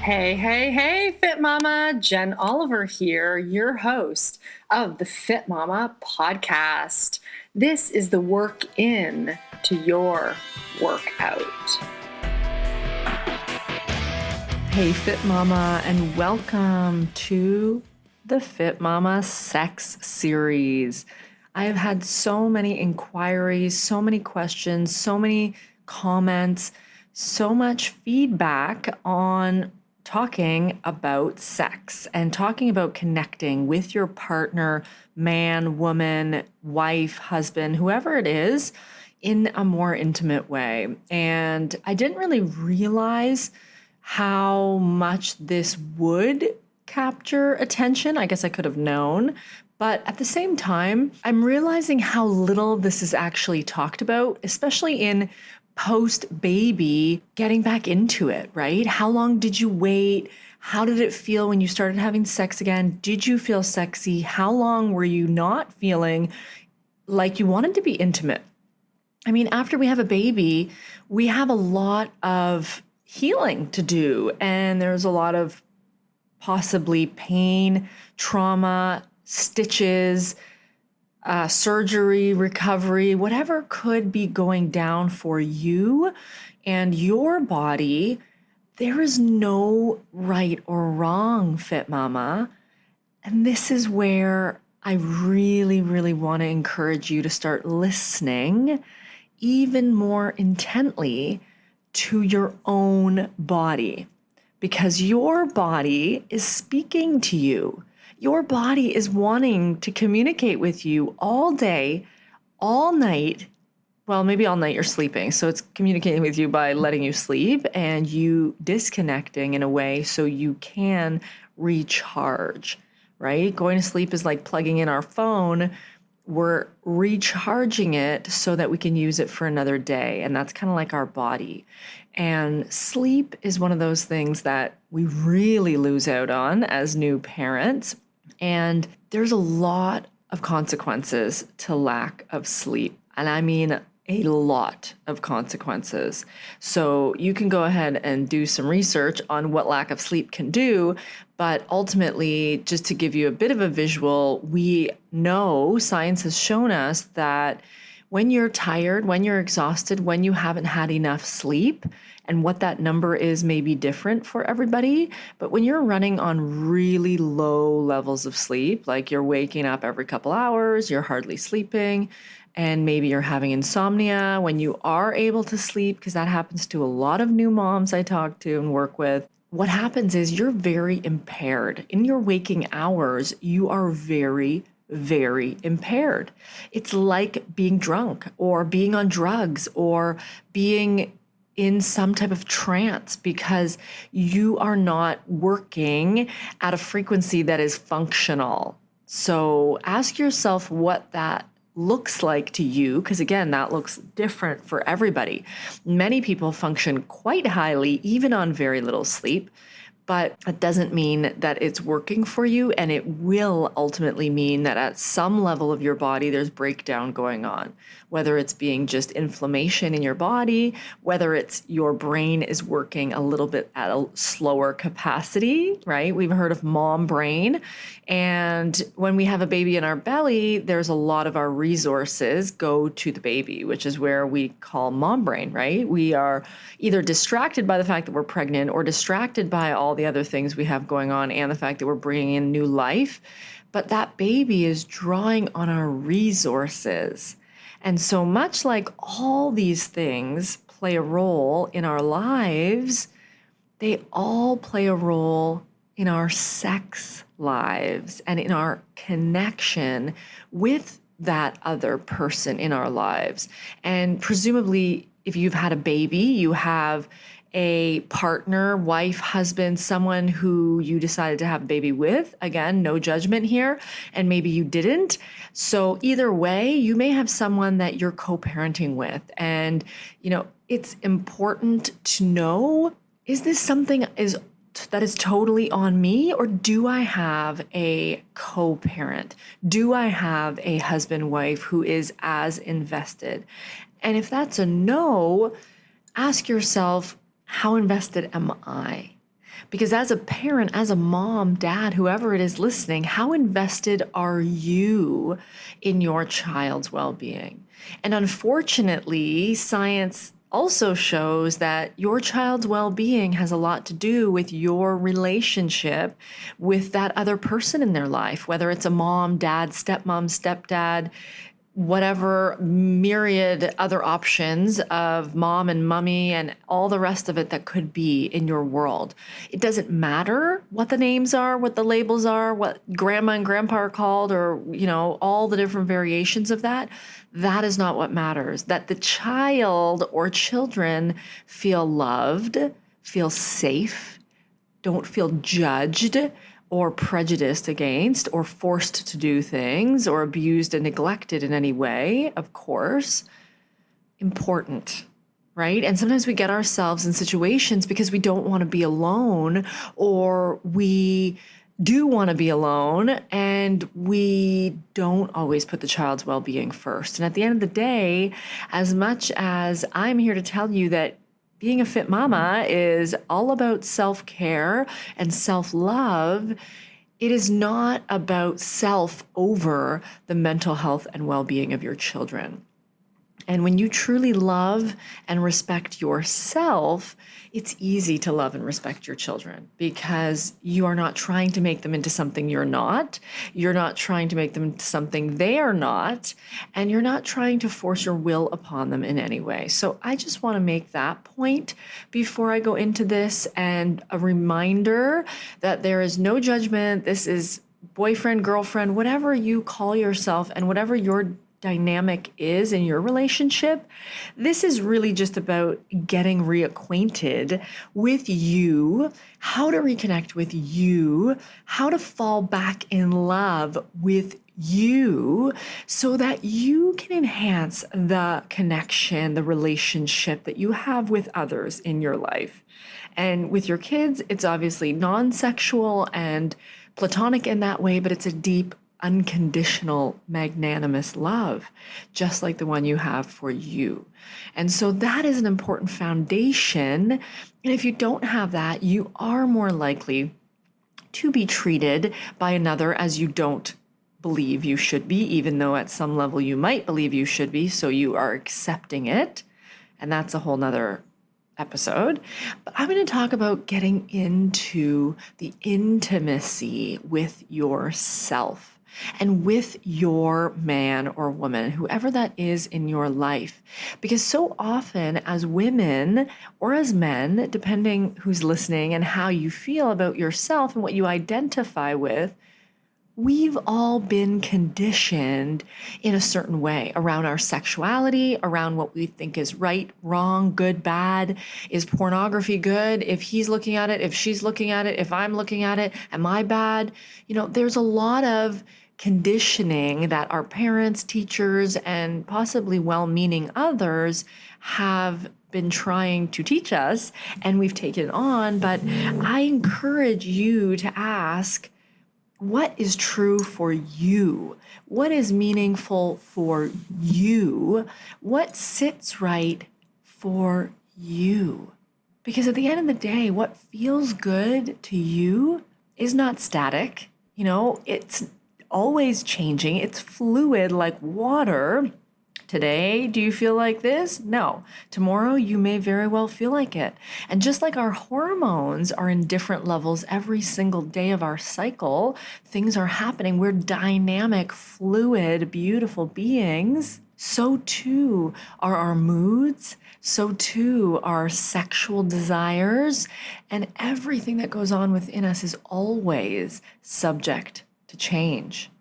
Hey, hey, hey, Fit Mama. Jen Oliver here, your host of the Fit Mama podcast. This is the work in to your workout. Hey, Fit Mama, and welcome to the Fit Mama Sex Series. I have had so many inquiries, so many questions, so many comments, so much feedback on talking about sex and talking about connecting with your partner, man, woman, wife, husband, whoever it is, in a more intimate way. And I didn't really realize how much this would capture attention. I guess I could have known. But at the same time, I'm realizing how little this is actually talked about, especially in post-baby, getting back into it, right? How long did you wait? How did it feel when you started having sex again? Did you feel sexy? How long were you not feeling like you wanted to be intimate? I mean, after we have a baby, we have a lot of healing to do, and there's a lot of possibly pain, trauma, stitches, surgery, recovery, whatever could be going down for you and your body. There is no right or wrong, Fit Mama. And this is where I really, really want to encourage you to start listening even more intently to your own body, because your body is speaking to you. Your body is wanting to communicate with you all day, all night. Well, maybe all night you're sleeping. So it's communicating with you by letting you sleep and you disconnecting in a way so you can recharge, right? Going to sleep is like plugging in our phone. We're recharging it so that we can use it for another day. And that's kind of like our body. And sleep is one of those things that we really lose out on as new parents. And there's a lot of consequences to lack of sleep. And I mean a lot of consequences. So you can go ahead and do some research on what lack of sleep can do. But ultimately, just to give you a bit of a visual, we know science has shown us that when you're tired, when you're exhausted, when you haven't had enough sleep, and what that number is may be different for everybody, but when you're running on really low levels of sleep, like you're waking up every couple hours, you're hardly sleeping, and maybe you're having insomnia when you are able to sleep, because that happens to a lot of new moms I talk to and work with. What happens is you're very impaired. In your waking hours, you are very, very impaired. It's like being drunk or being on drugs or being in some type of trance, because you are not working at a frequency that is functional. So ask yourself what that looks like to you, because again, that looks different for everybody. Many people function quite highly, even on very little sleep. But it doesn't mean that it's working for you, and it will ultimately mean that at some level of your body, there's breakdown going on, whether it's being just inflammation in your body, whether it's your brain is working a little bit at a slower capacity, right? We've heard of mom brain. And when we have a baby in our belly, there's a lot of our resources go to the baby, which is where we call mom brain, right? We are either distracted by the fact that we're pregnant or distracted by all the other things we have going on and the fact that we're bringing in new life. But that baby is drawing on our resources. And so much like all these things play a role in our lives, they all play a role in our sex lives and in our connection with that other person in our lives. And presumably, if you've had a baby, you have a partner, wife, husband, someone who you decided to have a baby with. Again, no judgment here. And maybe you didn't. So either way, you may have someone that you're co-parenting with. And, it's important to know, is this something that is totally on me, or do I have a co-parent? Do I have a husband, wife who is as invested? And if that's a no, ask yourself, how invested am I? Because as a parent, as a mom, dad, whoever it is listening, how invested are you in your child's well-being? And unfortunately, science also shows that your child's well-being has a lot to do with your relationship with that other person in their life, whether it's a mom, dad, stepmom, stepdad, whatever myriad other options of mom and mummy and all the rest of it that could be in your world. It doesn't matter what the names are, what the labels are, what grandma and grandpa are called, or, all the different variations of that. That is not what matters. That the child or children feel loved, feel safe, don't feel judged or prejudiced against or forced to do things or abused and neglected in any way, of course, important, right? And sometimes we get ourselves in situations because we don't want to be alone, or we do want to be alone and we don't always put the child's well-being first. And at the end of the day, as much as I'm here to tell you that being a fit mama is all about self-care and self-love, it is not about self over the mental health and well-being of your children. And when you truly love and respect yourself, it's easy to love and respect your children because you are not trying to make them into something you're not. You're not trying to make them into something they are not. And you're not trying to force your will upon them in any way. So I just want to make that point before I go into this, and a reminder that there is no judgment. This is boyfriend, girlfriend, whatever you call yourself and whatever your dynamic is in your relationship. This is really just about getting reacquainted with you, how to reconnect with you, how to fall back in love with you so that you can enhance the connection, the relationship that you have with others in your life. And with your kids, it's obviously non-sexual and platonic in that way, but it's a deep, unconditional, magnanimous love, just like the one you have for you. And so that is an important foundation. And if you don't have that, you are more likely to be treated by another as you don't believe you should be, even though at some level you might believe you should be, so you are accepting it. And that's a whole nother episode. But I'm going to talk about getting into the intimacy with yourself and with your man or woman, whoever that is in your life. Because so often as women or as men, depending who's listening and how you feel about yourself and what you identify with, we've all been conditioned in a certain way around our sexuality, around what we think is right, wrong, good, bad. Is pornography good? If he's looking at it, if she's looking at it, if I'm looking at it, am I bad? There's a lot of conditioning that our parents, teachers, and possibly well-meaning others have been trying to teach us, and we've taken on. But I encourage you to ask, what is true for you? What is meaningful for you? What sits right for you? Because at the end of the day, what feels good to you is not static. It's always changing. It's fluid like water. Today, do you feel like this? No. Tomorrow, you may very well feel like it. And just like our hormones are in different levels every single day of our cycle, things are happening. We're dynamic, fluid, beautiful beings. So too are our moods. So too are sexual desires. And everything that goes on within us is always subject to change.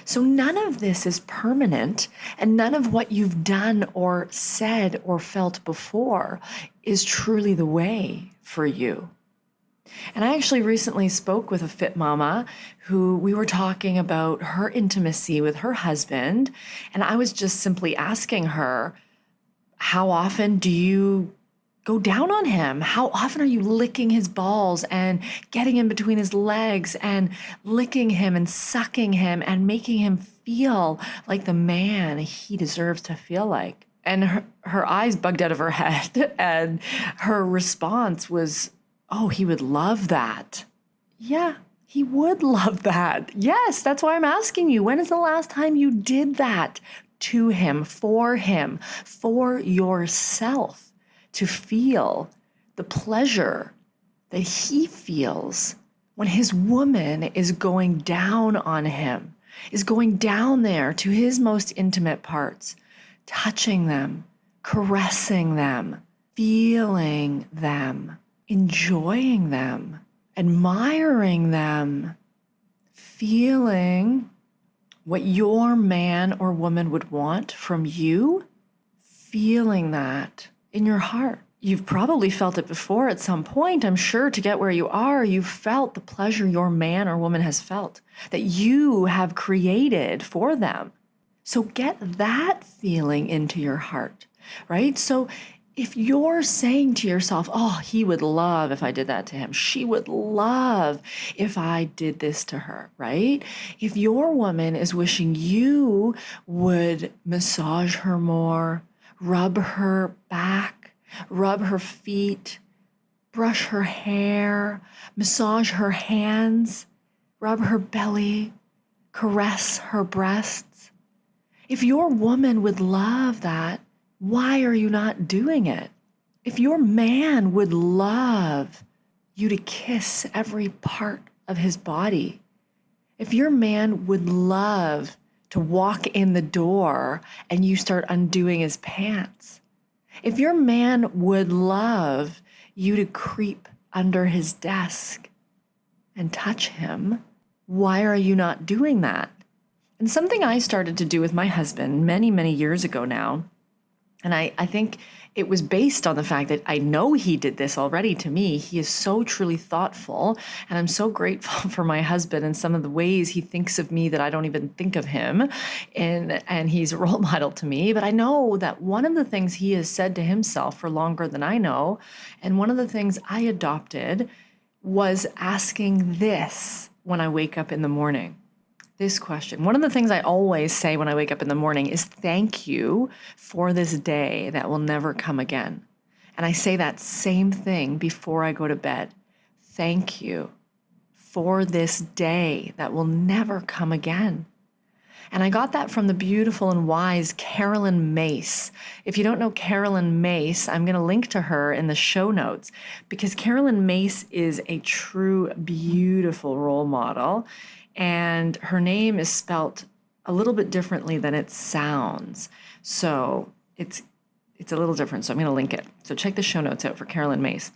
So none of this is permanent, and none of what you've done or said or felt before is truly the way for you. And I actually recently spoke with a fit mama who we were talking about her intimacy with her husband, and I was just simply asking her, how often do you go down on him? How often are you licking his balls and getting in between his legs and licking him and sucking him and making him feel like the man he deserves to feel like? And her eyes bugged out of her head, and her response was Oh, he would love that. Yeah, he would love that. Yes, that's why I'm asking you. When is the last time you did that to him, for yourself, to feel the pleasure that he feels when his woman is going down on him, is going down there to his most intimate parts, touching them, caressing them, feeling them, enjoying them, admiring them, feeling what your man or woman would want from you, feeling that in your heart. You've probably felt it before at some point, I'm sure. To get where you are, you've felt the pleasure your man or woman has felt, that you have created for them. So get that feeling into your heart, right? So if you're saying to yourself, oh, he would love if I did that to him, she would love if I did this to her, right? If your woman is wishing you would massage her more, rub her back, rub her feet, brush her hair, massage her hands, rub her belly, caress her breasts. If your woman would love that, why are you not doing it? If your man would love you to kiss every part of his body, if your man would love to walk in the door and you start undoing his pants, if your man would love you to creep under his desk and touch him, why are you not doing that? And something I started to do with my husband many, many years ago now, and I think it was based on the fact that I know he did this already to me. He is so truly thoughtful, and I'm so grateful for my husband and some of the ways he thinks of me that I don't even think of him, and he's a role model to me. But I know that one of the things he has said to himself for longer than I know, and one of the things I adopted, was asking this when I wake up in the morning. This question. One of the things I always say when I wake up in the morning is thank you for this day that will never come again. And I say that same thing before I go to bed. Thank you for this day that will never come again. And I got that from the beautiful and wise Caroline Myss. If you don't know Caroline Myss, I'm going to link to her in the show notes, because Caroline Myss is a true, beautiful role model. And her name is spelt a little bit differently than it sounds. So it's a little different. So I'm going to link it. So check the show notes out for Caroline Myss.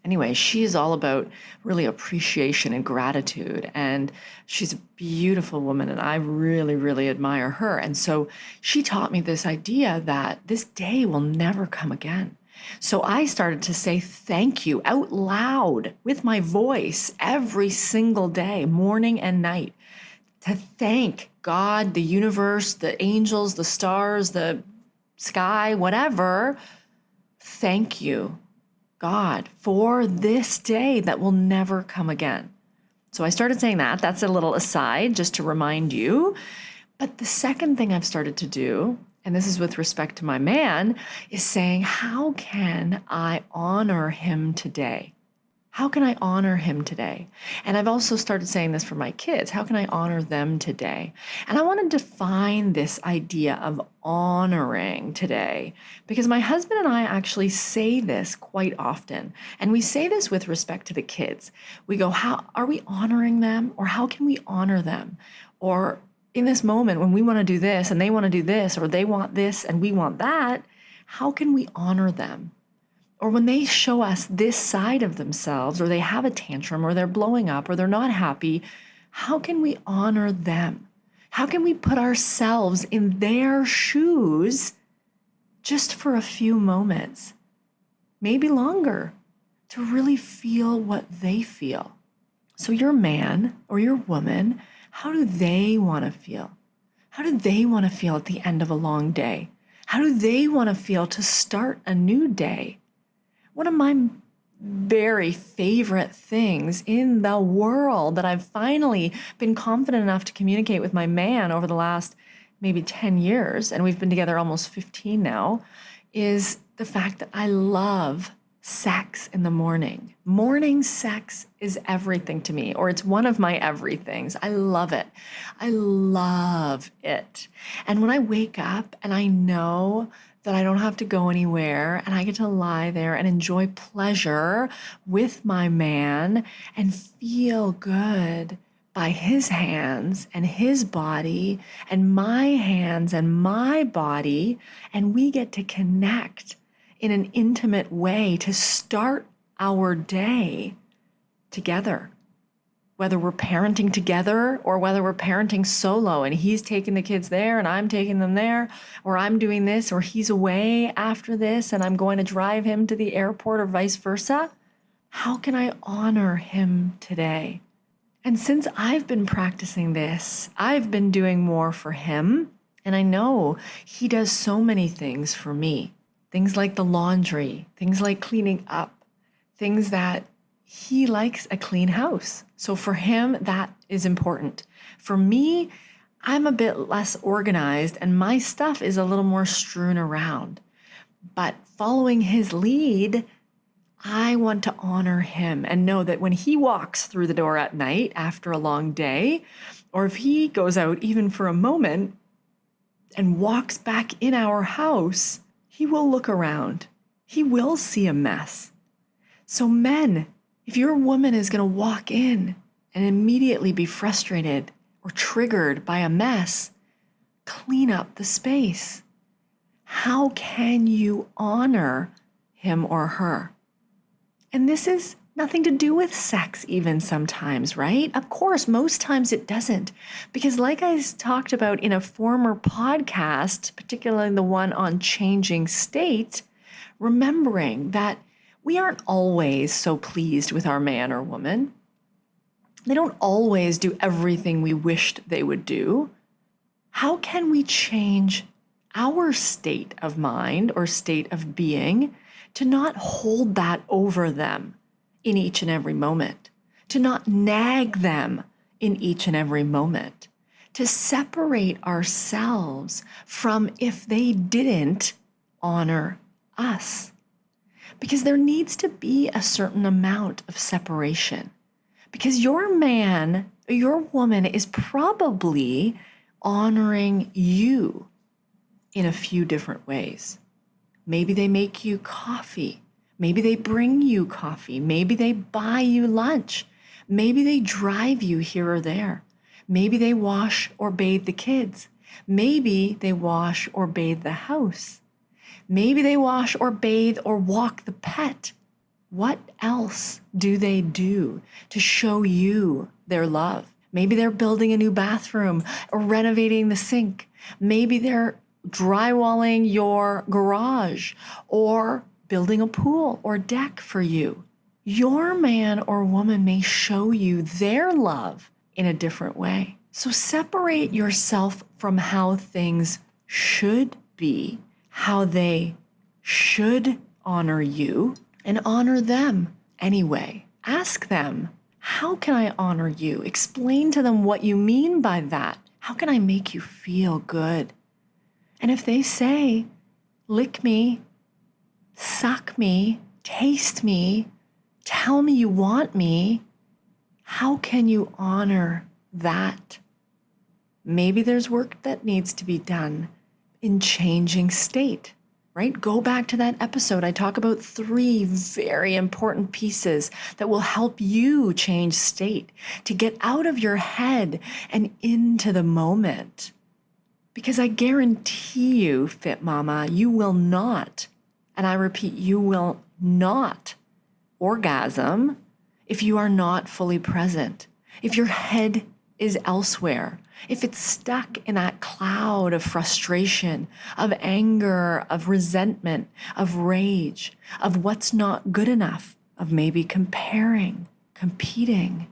Anyway, she is all about really appreciation and gratitude. And she's a beautiful woman, and I really, really admire her. And so she taught me this idea that this day will never come again. So I started to say thank you out loud with my voice every single day, morning and night, to thank God, the universe, the angels, the stars, the sky, whatever. Thank you, God, for this day that will never come again. So I started saying that. That's a little aside just to remind you. But the second thing I've started to do, and this is with respect to my man, is saying, how can I honor him today? How can I honor him today? And I've also started saying this for my kids. How can I honor them today? And I want to define this idea of honoring today, because my husband and I actually say this quite often. And we say this with respect to the kids. We go, how are we honoring them? Or how can we honor them? Or in this moment when we want to do this and they want to do this, or they want this and we want that, how can we honor them? Or when they show us this side of themselves, or they have a tantrum, or they're blowing up, or they're not happy, how can we honor them? How can we put ourselves in their shoes just for a few moments, maybe longer, to really feel what they feel? So your man or your woman, how do they want to feel? How do they want to feel at the end of a long day? How do they want to feel to start a new day? One of my very favorite things in the world that I've finally been confident enough to communicate with my man over the last maybe 10 years, and we've been together almost 15 now, is the fact that I love sex in the morning. Morning sex is everything to me, or it's one of my everythings. I love it. I love it. And when I wake up and I know that I don't have to go anywhere and I get to lie there and enjoy pleasure with my man and feel good by his hands and his body and my hands and my body, and we get to connect in an intimate way to start our day together. Whether we're parenting together or whether we're parenting solo and he's taking the kids there and I'm taking them there, or I'm doing this or he's away after this and I'm going to drive him to the airport or vice versa, how can I honor him today? And since I've been practicing this, I've been doing more for him, and I know he does so many things for me. Things like the laundry, things like cleaning up, things that he likes a clean house. So for him, that is important. For me, I'm a bit less organized and my stuff is a little more strewn around. But following his lead, I want to honor him and know that when he walks through the door at night after a long day, or if he goes out even for a moment and walks back in our house, he will look around. He will see a mess. So men, if your woman is going to walk in and immediately be frustrated or triggered by a mess, clean up the space. How can you honor him or her? And this is nothing to do with sex even sometimes, right? Of course, most times it doesn't. Because like I talked about in a former podcast, particularly the one on changing state, remembering that we aren't always so pleased with our man or woman. They don't always do everything we wished they would do. How can we change our state of mind or state of being to not hold that over them in each and every moment, to not nag them in each and every moment, to separate ourselves from if they didn't honor us? Because there needs to be a certain amount of separation. Because your man, your woman is probably honoring you in a few different ways. Maybe they make you coffee. Maybe they bring you coffee. Maybe they buy you lunch. Maybe they drive you here or there. Maybe they wash or bathe the kids. Maybe they wash or bathe the house. Maybe they wash or bathe or walk the pet. What else do they do to show you their love? Maybe they're building a new bathroom or renovating the sink. Maybe they're drywalling your garage or building a pool or deck for you. Your man or woman may show you their love in a different way. So separate yourself from how things should be, how they should honor you, and honor them anyway. Ask them, how can I honor you? Explain to them what you mean by that. How can I make you feel good? And if they say, lick me, suck me, taste me, tell me you want me, how can you honor that? Maybe there's work that needs to be done in changing state, right? Go back to that episode. I talk about 3 very important pieces that will help you change state, to get out of your head and into the moment. Because I guarantee you, Fit Mama, you will not, and I repeat, you will not orgasm if you are not fully present, if your head is elsewhere, if it's stuck in that cloud of frustration, of anger, of resentment, of rage, of what's not good enough, of maybe comparing, competing,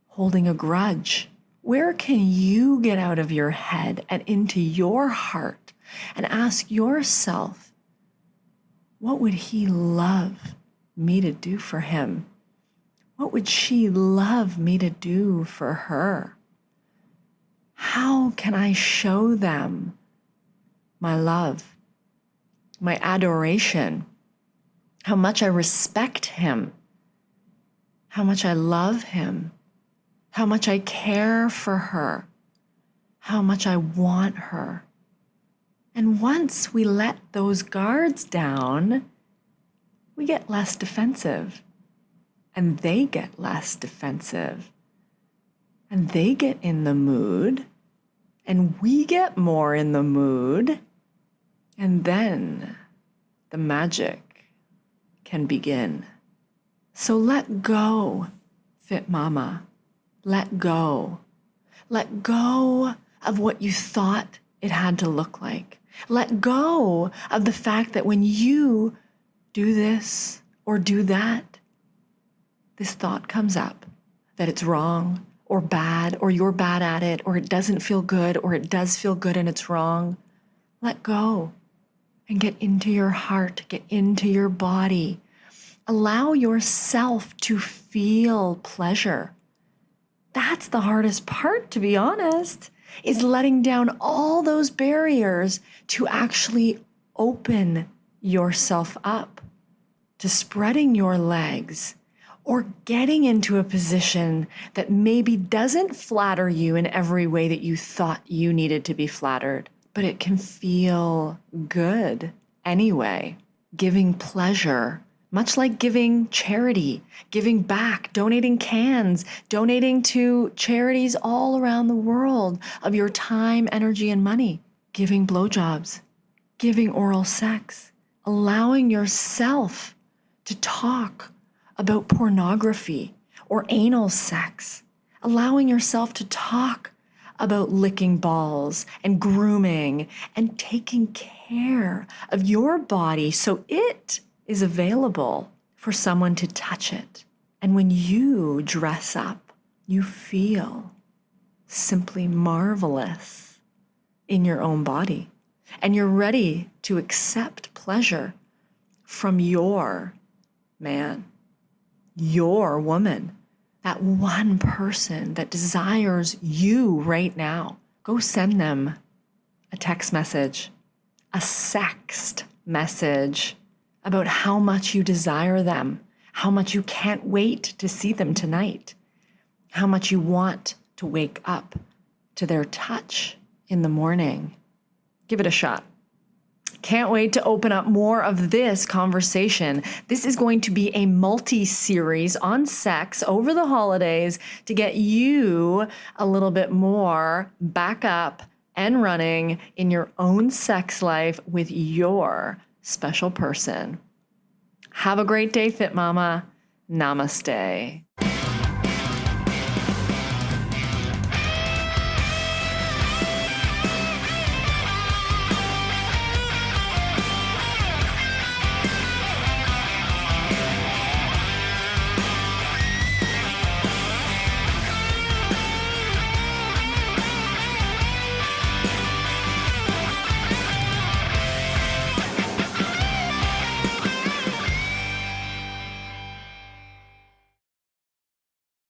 holding a grudge. Where can you get out of your head and into your heart and ask yourself, what would he love me to do for him? What would she love me to do for her? How can I show them my love, my adoration, how much I respect him, how much I love him, how much I care for her, how much I want her. And once we let those guards down, we get less defensive, and they get less defensive, and they get in the mood, and we get more in the mood, and then the magic can begin. So let go, Fit Mama. Let go. Let go of what you thought it had to look like. Let go of the fact that when you do this or do that, this thought comes up that it's wrong or bad, or you're bad at it, or it doesn't feel good, or it does feel good and it's wrong. Let go and get into your heart, get into your body. Allow yourself to feel pleasure. That's the hardest part, to be honest, is letting down all those barriers to actually open yourself up to spreading your legs or getting into a position that maybe doesn't flatter you in every way that you thought you needed to be flattered, but it can feel good anyway. Giving pleasure, much like giving charity, giving back, donating cans, donating to charities all around the world of your time, energy, and money, giving blowjobs, giving oral sex, allowing yourself to talk about pornography or anal sex, allowing yourself to talk about licking balls and grooming and taking care of your body so it is available for someone to touch it. And when you dress up, you feel simply marvelous in your own body. And you're ready to accept pleasure from your man, your woman, that one person that desires you right now. Go send them a text message, a sext message about how much you desire them, how much you can't wait to see them tonight, how much you want to wake up to their touch in the morning. Give it a shot. Can't wait to open up more of this conversation. This is going to be a multi-series on sex over the holidays to get you a little bit more back up and running in your own sex life with your special person. Have a great day, Fit Mama. Namaste.